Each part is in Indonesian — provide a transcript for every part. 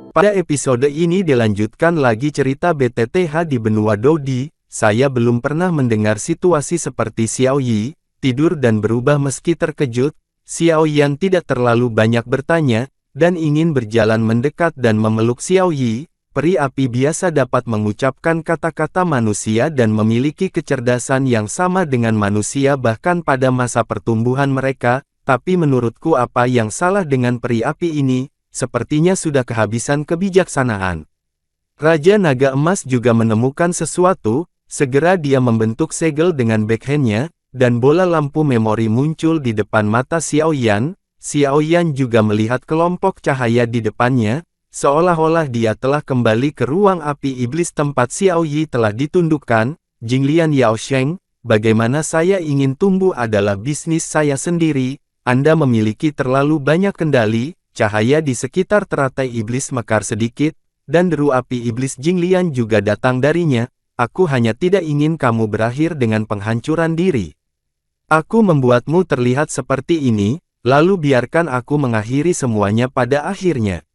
Pada episode ini dilanjutkan lagi cerita BTTH di benua Dodi. Saya belum pernah mendengar situasi seperti Xiao Yi, tidur dan berubah meski terkejut. Xiao Yan tidak terlalu banyak bertanya, dan ingin berjalan mendekat dan memeluk Xiao Yi. Peri api biasa dapat mengucapkan kata-kata manusia dan memiliki kecerdasan yang sama dengan manusia bahkan pada masa pertumbuhan mereka, tapi menurutku apa yang salah dengan peri api ini? Sepertinya sudah kehabisan kebijaksanaan. Raja Naga Emas juga menemukan sesuatu, segera dia membentuk segel dengan backhandnya, dan bola lampu memori muncul di depan mata Xiao Yan. Xiao Yan juga melihat kelompok cahaya di depannya, seolah-olah dia telah kembali ke ruang api iblis tempat Xiao Yi telah ditundukkan. Jinglian Yaosheng, bagaimana saya ingin tumbuh adalah bisnis saya sendiri, Anda memiliki terlalu banyak kendali. Cahaya di sekitar teratai iblis mekar sedikit, dan deru api iblis Jinglian juga datang darinya. Aku hanya tidak ingin kamu berakhir dengan penghancuran diri. Aku membuatmu terlihat seperti ini, lalu biarkan aku mengakhiri semuanya pada akhirnya.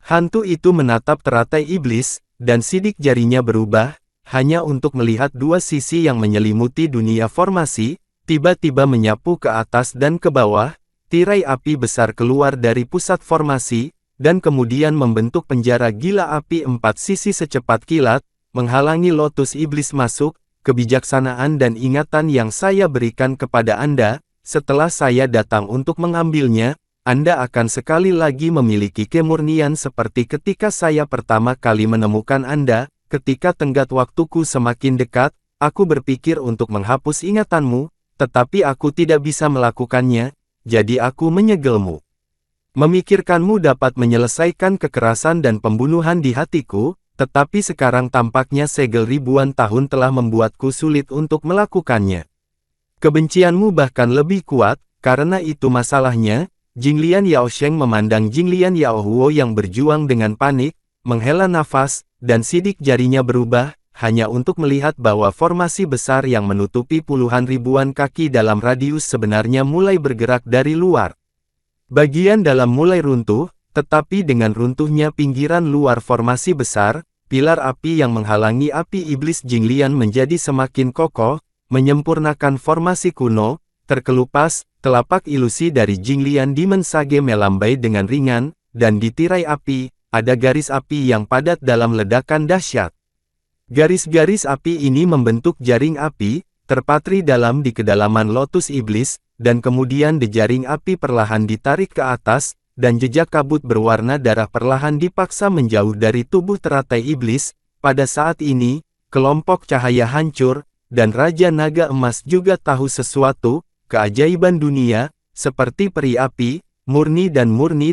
Hantu itu menatap teratai iblis, dan sidik jarinya berubah, hanya untuk melihat dua sisi yang menyelimuti dunia formasi, tiba-tiba menyapu ke atas dan ke bawah. Tirai api besar keluar dari pusat formasi, dan kemudian membentuk penjara gila api empat sisi secepat kilat, menghalangi lotus iblis masuk. Kebijaksanaan dan ingatan yang saya berikan kepada Anda, setelah saya datang untuk mengambilnya, Anda akan sekali lagi memiliki kemurnian seperti ketika saya pertama kali menemukan Anda. Ketika tenggat waktuku semakin dekat, aku berpikir untuk menghapus ingatanmu, tetapi aku tidak bisa melakukannya. Jadi aku menyegelmu. Memikirkanmu dapat menyelesaikan kekerasan dan pembunuhan di hatiku, tetapi sekarang tampaknya segel ribuan tahun telah membuatku sulit untuk melakukannya. Kebencianmu bahkan lebih kuat, karena itu masalahnya. Jinglian Yaosheng memandang Jinglian Yaohuo yang berjuang dengan panik, menghela nafas, dan sidik jarinya berubah, hanya untuk melihat bahwa formasi besar yang menutupi puluhan ribuan kaki dalam radius sebenarnya mulai bergerak dari luar. Bagian dalam mulai runtuh, tetapi dengan runtuhnya pinggiran luar formasi besar, pilar api yang menghalangi api iblis Jinglian menjadi semakin kokoh, menyempurnakan formasi kuno. Terkelupas, telapak ilusi dari Jinglian dimensage melambai dengan ringan, dan di tirai api, ada garis api yang padat dalam ledakan dahsyat. Garis-garis api ini membentuk jaring api, terpatri dalam di kedalaman lotus iblis, dan kemudian jejaring api perlahan ditarik ke atas, dan jejak kabut berwarna darah perlahan dipaksa menjauh dari tubuh teratai iblis. Pada saat ini, kelompok cahaya hancur, dan Raja Naga Emas juga tahu sesuatu, keajaiban dunia, seperti peri api, murni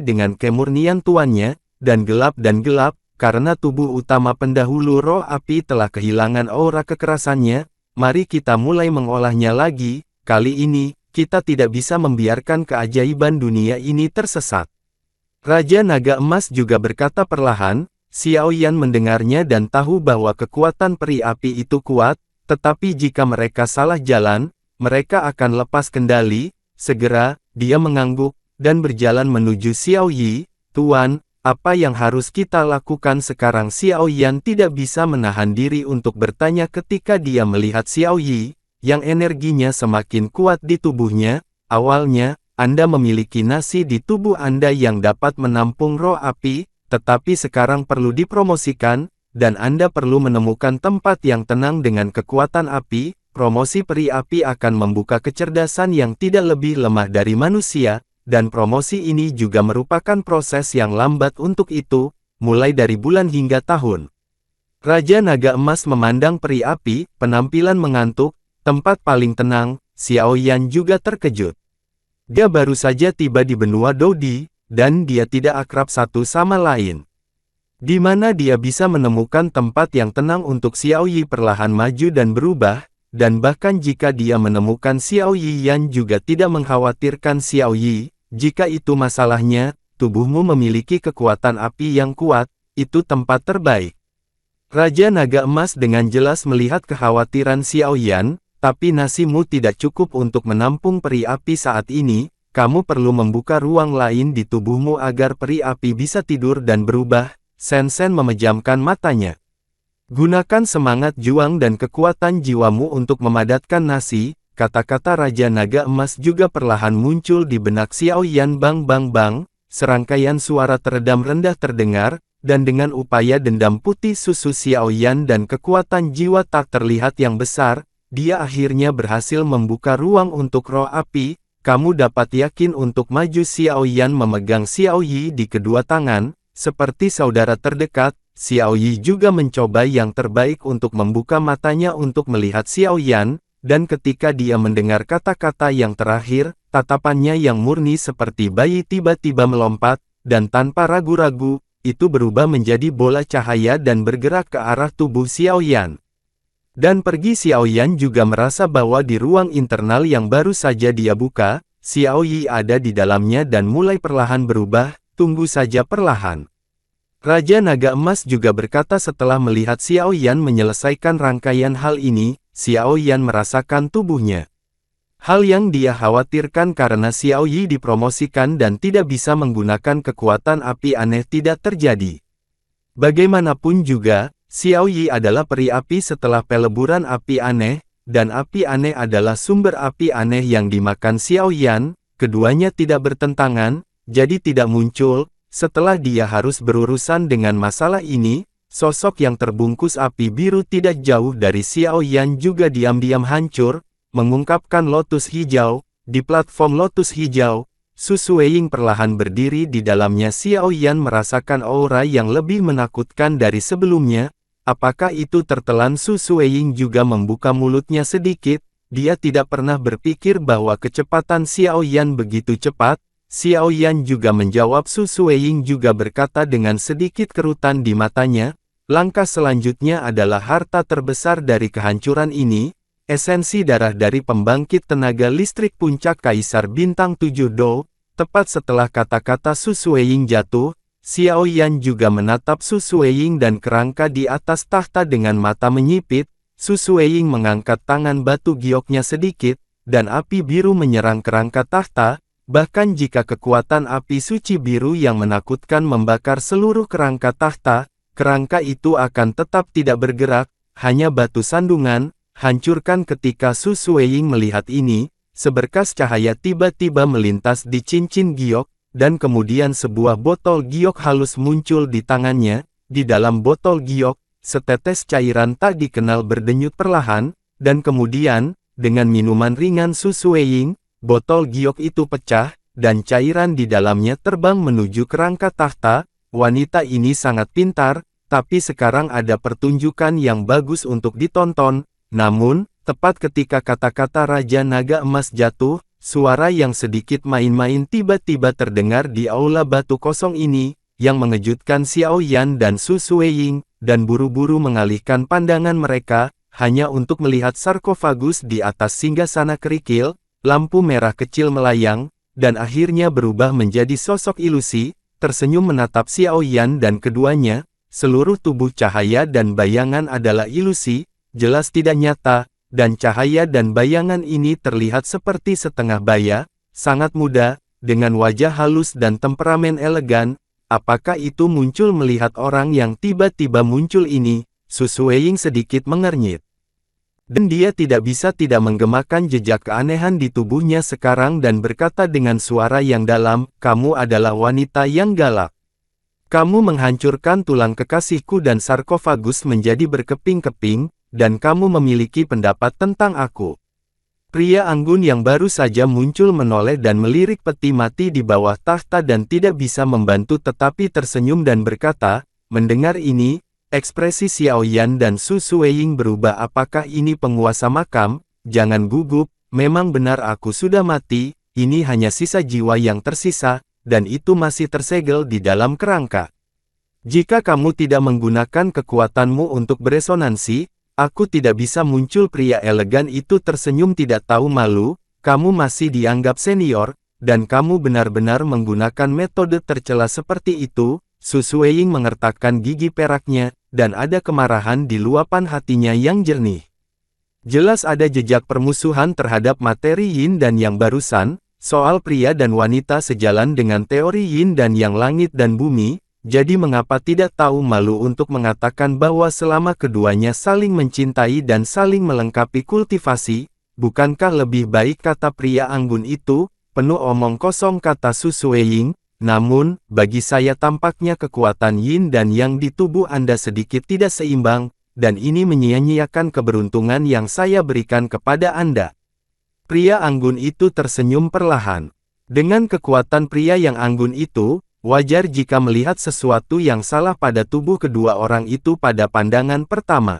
dengan kemurnian tuannya, dan gelap, karena tubuh utama pendahulu roh api telah kehilangan aura kekerasannya. Mari kita mulai mengolahnya lagi. Kali ini, kita tidak bisa membiarkan keajaiban dunia ini tersesat. Raja Naga Emas juga berkata perlahan. Xiao Yan mendengarnya dan tahu bahwa kekuatan peri api itu kuat, tetapi jika mereka salah jalan, mereka akan lepas kendali. Segera, dia mengangguk, dan berjalan menuju Xiao Yi. Tuan, apa yang harus kita lakukan sekarang? Xiao Yan tidak bisa menahan diri untuk bertanya ketika dia melihat Xiao Yi, yang energinya semakin kuat di tubuhnya. Awalnya, Anda memiliki nasi di tubuh Anda yang dapat menampung roh api, tetapi sekarang perlu dipromosikan, dan Anda perlu menemukan tempat yang tenang dengan kekuatan api. Promosi peri api akan membuka kecerdasan yang tidak lebih lemah dari manusia. Dan promosi ini juga merupakan proses yang lambat untuk itu, mulai dari bulan hingga tahun. Raja Naga Emas memandang peri api, penampilan mengantuk, tempat paling tenang. Xiao Yan juga terkejut. Dia baru saja tiba di benua Dodi, dan dia tidak akrab satu sama lain. Di mana dia bisa menemukan tempat yang tenang untuk Xiao Yi perlahan maju dan berubah. Dan bahkan jika dia menemukan Xiao Yi, Yan juga tidak mengkhawatirkan Xiao Yi. Jika itu masalahnya, tubuhmu memiliki kekuatan api yang kuat, itu tempat terbaik. Raja Naga Emas dengan jelas melihat kekhawatiran Xiao Yan, tapi nasimu tidak cukup untuk menampung peri api saat ini. Kamu perlu membuka ruang lain di tubuhmu agar peri api bisa tidur dan berubah. Sen memejamkan matanya. Gunakan semangat juang dan kekuatan jiwamu untuk memadatkan nasi, kata-kata Raja Naga Emas juga perlahan muncul di benak Xiao Yan. Bang bang bang, serangkaian suara teredam rendah terdengar, dan dengan upaya dendam putih susu Xiao Yan dan kekuatan jiwa tak terlihat yang besar, dia akhirnya berhasil membuka ruang untuk roh api. Kamu dapat yakin untuk maju. Xiao Yan memegang Xiao Yi di kedua tangan, seperti saudara terdekat. Xiao Yi juga mencoba yang terbaik untuk membuka matanya untuk melihat Xiao Yan, dan ketika dia mendengar kata-kata yang terakhir, tatapannya yang murni seperti bayi tiba-tiba melompat, dan tanpa ragu-ragu, itu berubah menjadi bola cahaya dan bergerak ke arah tubuh Xiao Yan. Dan pergi. Xiao Yan juga merasa bahwa di ruang internal yang baru saja dia buka, Xiao Yi ada di dalamnya dan mulai perlahan berubah, tunggu saja perlahan. Raja Naga Emas juga berkata setelah melihat Xiao Yan menyelesaikan rangkaian hal ini, Xiao Yan merasakan tubuhnya. Hal yang dia khawatirkan karena Xiao Yi dipromosikan dan tidak bisa menggunakan kekuatan api aneh tidak terjadi. Bagaimanapun juga, Xiao Yi adalah peri api setelah peleburan api aneh, dan api aneh adalah sumber api aneh yang dimakan Xiao Yan, keduanya tidak bertentangan, jadi tidak muncul. Setelah dia harus berurusan dengan masalah ini, sosok yang terbungkus api biru tidak jauh dari Xiao Yan juga diam-diam hancur, mengungkapkan lotus hijau. Di platform lotus hijau, Su Sueying perlahan berdiri di dalamnya. Xiao Yan merasakan aura yang lebih menakutkan dari sebelumnya. Apakah itu tertelan? Su Sueying juga membuka mulutnya sedikit, dia tidak pernah berpikir bahwa kecepatan Xiao Yan begitu cepat. Xiao Yan juga menjawab. Su Sueying juga berkata dengan sedikit kerutan di matanya, langkah selanjutnya adalah harta terbesar dari kehancuran ini, esensi darah dari pembangkit tenaga listrik puncak Kaisar Bintang 7 Do. Tepat setelah kata-kata Su Sueying jatuh, Xiao Yan juga menatap Su Sueying dan kerangka di atas tahta dengan mata menyipit. Su Sueying mengangkat tangan batu gioknya sedikit, dan api biru menyerang kerangka tahta. Bahkan jika kekuatan api suci biru yang menakutkan membakar seluruh kerangka tahta, kerangka itu akan tetap tidak bergerak, hanya batu sandungan. Hancurkan. Ketika Su Sueying melihat ini, seberkas cahaya tiba-tiba melintas di cincin giok, dan kemudian sebuah botol giok halus muncul di tangannya. Di dalam botol giok, setetes cairan tak dikenal berdenyut perlahan, dan kemudian, dengan minuman ringan Su Sueying, botol giok itu pecah, dan cairan di dalamnya terbang menuju kerangka tahta. Wanita ini sangat pintar, tapi sekarang ada pertunjukan yang bagus untuk ditonton. Namun, tepat ketika kata-kata Raja Naga Emas jatuh, suara yang sedikit main-main tiba-tiba terdengar di aula batu kosong ini, yang mengejutkan Xiao Yan dan Su Sueying, dan buru-buru mengalihkan pandangan mereka, hanya untuk melihat sarkofagus di atas singgasana kerikil. Lampu merah kecil melayang, dan akhirnya berubah menjadi sosok ilusi, tersenyum menatap Xiao Yan dan keduanya. Seluruh tubuh cahaya dan bayangan adalah ilusi, jelas tidak nyata, dan cahaya dan bayangan ini terlihat seperti setengah baya, sangat muda, dengan wajah halus dan temperamen elegan. Apakah itu muncul melihat orang yang tiba-tiba muncul ini? Su Sueying sedikit mengernyit. Dan dia tidak bisa tidak menggemakan jejak keanehan di tubuhnya sekarang dan berkata dengan suara yang dalam, kamu adalah wanita yang galak. Kamu menghancurkan tulang kekasihku dan sarkofagus menjadi berkeping-keping, dan kamu memiliki pendapat tentang aku. Pria anggun yang baru saja muncul menoleh dan melirik peti mati di bawah tahta dan tidak bisa membantu tetapi tersenyum dan berkata, mendengar ini, ekspresi Xiao Yan dan Su Sueying berubah. Apakah ini penguasa makam? Jangan gugup, memang benar aku sudah mati, ini hanya sisa jiwa yang tersisa, dan itu masih tersegel di dalam kerangka. Jika kamu tidak menggunakan kekuatanmu untuk beresonansi, aku tidak bisa muncul. Pria elegan itu tersenyum tidak tahu malu, kamu masih dianggap senior, dan kamu benar-benar menggunakan metode tercela seperti itu. Su Sueying mengertakkan gigi peraknya, dan ada kemarahan di luapan hatinya yang jernih. Jelas ada jejak permusuhan terhadap materi yin dan yang barusan, soal pria dan wanita sejalan dengan teori yin dan yang langit dan bumi, Jadi mengapa tidak tahu malu untuk mengatakan bahwa selama keduanya saling mencintai dan saling melengkapi kultivasi, bukankah lebih baik, kata pria anggun itu, penuh omong kosong, kata Su Sueying. Namun, bagi saya tampaknya kekuatan yin dan yang di tubuh Anda sedikit tidak seimbang, dan ini menyia-nyiakan keberuntungan yang saya berikan kepada Anda. Pria anggun itu tersenyum perlahan. Dengan kekuatan pria yang anggun itu, wajar jika melihat sesuatu yang salah pada tubuh kedua orang itu pada pandangan pertama.